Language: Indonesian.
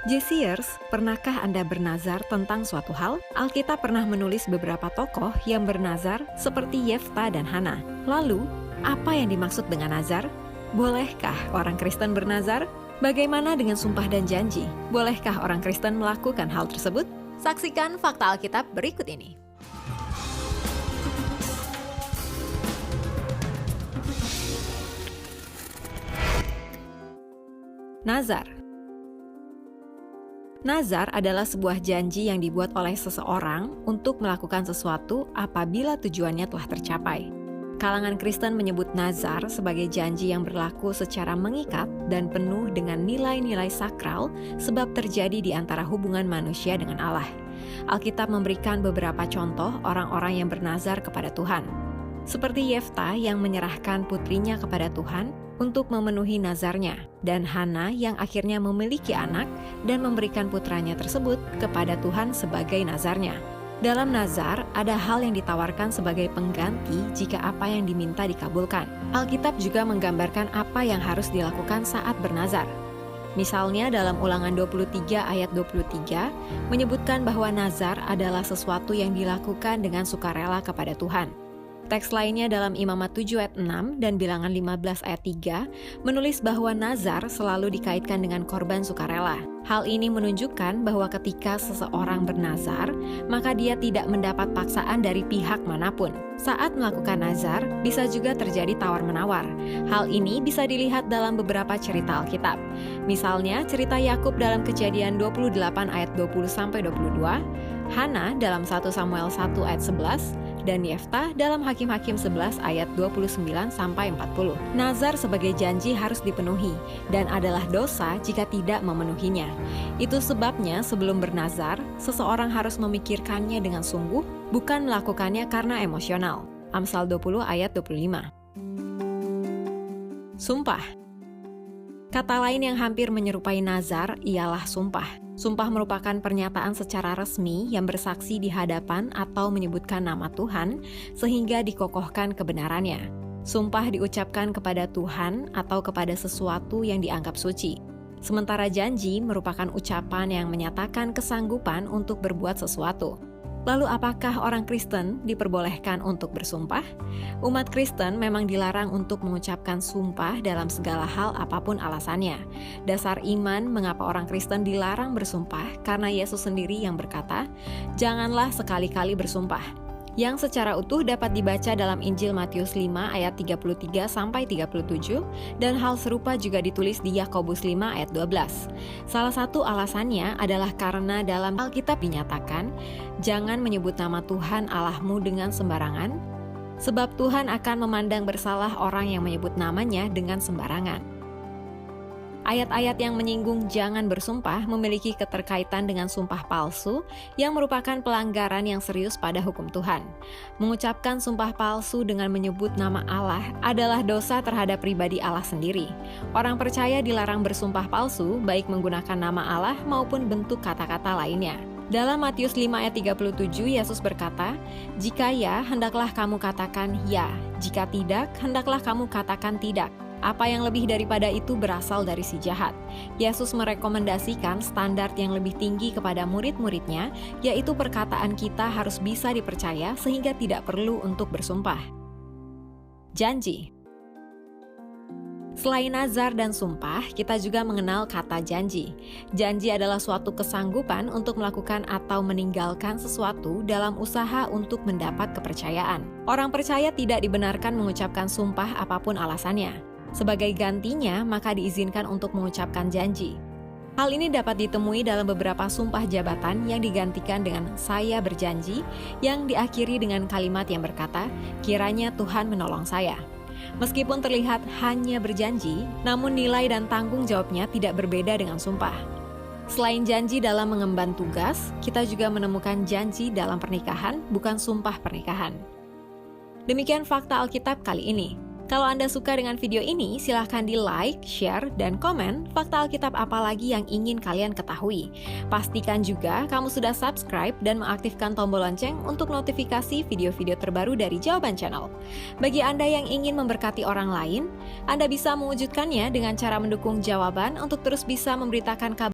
Jesiers, pernahkah Anda bernazar tentang suatu hal? Alkitab pernah menulis beberapa tokoh yang bernazar seperti Yefta dan Hana. Lalu, apa yang dimaksud dengan nazar? Bolehkah orang Kristen bernazar? Bagaimana dengan sumpah dan janji? Bolehkah orang Kristen melakukan hal tersebut? Saksikan fakta Alkitab berikut ini. Nazar. Nazar adalah sebuah janji yang dibuat oleh seseorang untuk melakukan sesuatu apabila tujuannya telah tercapai. Kalangan Kristen menyebut nazar sebagai janji yang berlaku secara mengikat dan penuh dengan nilai-nilai sakral sebab terjadi di antara hubungan manusia dengan Allah. Alkitab memberikan beberapa contoh orang-orang yang bernazar kepada Tuhan. Seperti Yefta yang menyerahkan putrinya kepada Tuhan untuk memenuhi nazarnya, dan Hana yang akhirnya memiliki anak dan memberikan putranya tersebut kepada Tuhan sebagai nazarnya. Dalam nazar, ada hal yang ditawarkan sebagai pengganti jika apa yang diminta dikabulkan. Alkitab juga menggambarkan apa yang harus dilakukan saat bernazar. Misalnya dalam Ulangan 23 ayat 23, menyebutkan bahwa nazar adalah sesuatu yang dilakukan dengan sukarela kepada Tuhan. Teks lainnya dalam Imamat 7 ayat 6 dan Bilangan 15 ayat 3 menulis bahwa nazar selalu dikaitkan dengan korban sukarela. Hal ini menunjukkan bahwa ketika seseorang bernazar, maka dia tidak mendapat paksaan dari pihak manapun. Saat melakukan nazar, bisa juga terjadi tawar-menawar. Hal ini bisa dilihat dalam beberapa cerita Alkitab. Misalnya, cerita Yakub dalam Kejadian 28 ayat 20-22, Hana dalam 1 Samuel 1 ayat 11, dan Yefta dalam Hakim-Hakim 11 ayat 29-40. Nazar sebagai janji harus dipenuhi dan adalah dosa jika tidak memenuhinya. Itu sebabnya sebelum bernazar, seseorang harus memikirkannya dengan sungguh, bukan melakukannya karena emosional. Amsal 20 ayat 25. Sumpah. Kata lain yang hampir menyerupai nazar ialah sumpah. Sumpah merupakan pernyataan secara resmi yang bersaksi di hadapan atau menyebutkan nama Tuhan sehingga dikokohkan kebenarannya. Sumpah diucapkan kepada Tuhan atau kepada sesuatu yang dianggap suci. Sementara janji merupakan ucapan yang menyatakan kesanggupan untuk berbuat sesuatu. Lalu apakah orang Kristen diperbolehkan untuk bersumpah? Umat Kristen memang dilarang untuk mengucapkan sumpah dalam segala hal apapun alasannya. Dasar iman mengapa orang Kristen dilarang bersumpah karena Yesus sendiri yang berkata, "Janganlah sekali-kali bersumpah." Yang secara utuh dapat dibaca dalam Injil Matius 5 ayat 33-37 dan hal serupa juga ditulis di Yakobus 5 ayat 12. Salah satu alasannya adalah karena dalam Alkitab dinyatakan, jangan menyebut nama Tuhan Allahmu dengan sembarangan, sebab Tuhan akan memandang bersalah orang yang menyebut namanya dengan sembarangan. Ayat-ayat yang menyinggung jangan bersumpah memiliki keterkaitan dengan sumpah palsu yang merupakan pelanggaran yang serius pada hukum Tuhan. Mengucapkan sumpah palsu dengan menyebut nama Allah adalah dosa terhadap pribadi Allah sendiri. Orang percaya dilarang bersumpah palsu baik menggunakan nama Allah maupun bentuk kata-kata lainnya. Dalam Matius 5 ayat 37, Yesus berkata, "Jika ya, hendaklah kamu katakan ya. Jika tidak, hendaklah kamu katakan tidak. Apa yang lebih daripada itu berasal dari si jahat." Yesus merekomendasikan standar yang lebih tinggi kepada murid-muridnya, yaitu perkataan kita harus bisa dipercaya sehingga tidak perlu untuk bersumpah. Janji. Selain nazar dan sumpah, kita juga mengenal kata janji. Janji adalah suatu kesanggupan untuk melakukan atau meninggalkan sesuatu dalam usaha untuk mendapat kepercayaan. Orang percaya tidak dibenarkan mengucapkan sumpah apapun alasannya. Sebagai gantinya, maka diizinkan untuk mengucapkan janji. Hal ini dapat ditemui dalam beberapa sumpah jabatan yang digantikan dengan "saya berjanji" yang diakhiri dengan kalimat yang berkata, "Kiranya Tuhan menolong saya." Meskipun terlihat hanya berjanji, namun nilai dan tanggung jawabnya tidak berbeda dengan sumpah. Selain janji dalam mengemban tugas, kita juga menemukan janji dalam pernikahan, bukan sumpah pernikahan. Demikian fakta Alkitab kali ini. Kalau Anda suka dengan video ini, silahkan di-like, share, dan komen fakta Alkitab apa lagi yang ingin kalian ketahui. Pastikan juga kamu sudah subscribe dan mengaktifkan tombol lonceng untuk notifikasi video-video terbaru dari Jawaban Channel. Bagi Anda yang ingin memberkati orang lain, Anda bisa mewujudkannya dengan cara mendukung Jawaban untuk terus bisa memberitakan kabar